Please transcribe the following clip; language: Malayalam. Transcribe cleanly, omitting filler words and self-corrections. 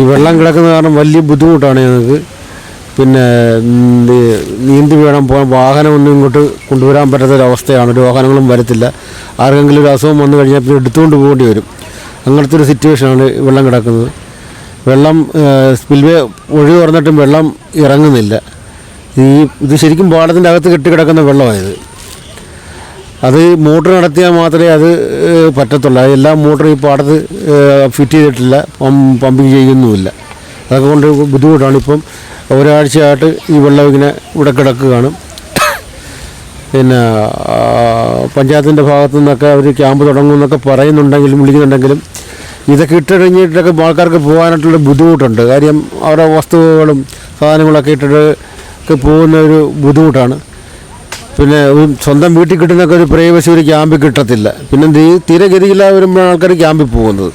ഈ വെള്ളം കിടക്കുന്ന കാരണം വലിയ ബുദ്ധിമുട്ടാണ് ഞങ്ങൾക്ക്. പിന്നെ നീന്തി വേണം പോകാൻ, വാഹനമൊന്നും ഇങ്ങോട്ട് കൊണ്ടുവരാൻ പറ്റാത്തൊരവസ്ഥയാണ്. ഒരു വാഹനങ്ങളും വരത്തില്ല. ആർക്കെങ്കിലും ഒരു അസുഖം വന്നു കഴിഞ്ഞാൽ പിന്നെ എടുത്തുകൊണ്ട് പോകേണ്ടി വരും. അങ്ങനത്തെ ഒരു സിറ്റുവേഷനാണ് വെള്ളം കിടക്കുന്നത്. വെള്ളം സ്പിൽവേ ഒഴുകി തുറന്നിട്ടും വെള്ളം ഇറങ്ങുന്നില്ല. ഇത് ശരിക്കും പാടത്തിൻ്റെ അകത്ത് കെട്ടിക്കിടക്കുന്ന വെള്ളമായത്. അത് മോട്ടർ നടത്തിയാൽ മാത്രമേ അത് പറ്റത്തുള്ളൂ. എല്ലാ മോട്ടറും ഈ പാടത്ത് ഫിറ്റ് ചെയ്തിട്ടില്ല, പമ്പിങ് ചെയ്യുന്നുമില്ല. അതൊക്കെ കൊണ്ട് ബുദ്ധിമുട്ടാണ്. ഇപ്പം ഒരാഴ്ചയായിട്ട് ഈ വെള്ളം ഇങ്ങനെ ഇവിടെ കിടക്കുകയാണ്. പിന്നെ പഞ്ചായത്തിൻ്റെ ഭാഗത്തു നിന്നൊക്കെ അവർ ക്യാമ്പ് തുടങ്ങുമെന്നൊക്കെ പറയുന്നുണ്ടെങ്കിലും വിളിക്കുന്നുണ്ടെങ്കിലും ഇതൊക്കെ ഇട്ടിറങ്ങിയിട്ടൊക്കെ ആൾക്കാർക്ക് പോകാനായിട്ടുള്ള ബുദ്ധിമുട്ടുണ്ട്. കാര്യം അവരുടെ വസ്തുക്കളും സാധനങ്ങളൊക്കെ ഇട്ടിട്ട് പോകുന്ന ഒരു ബുദ്ധിമുട്ടാണ്. പിന്നെ സ്വന്തം വീട്ടിൽ കിട്ടുന്നൊക്കെ ഒരു പ്രൈവസി ഒരു ക്യാമ്പിൽ കിട്ടത്തില്ല. പിന്നെ തീരെ ഗതിയില്ലാതെ വരുമ്പോൾ ആൾക്കാർ ക്യാമ്പിൽ പോകുന്നത്.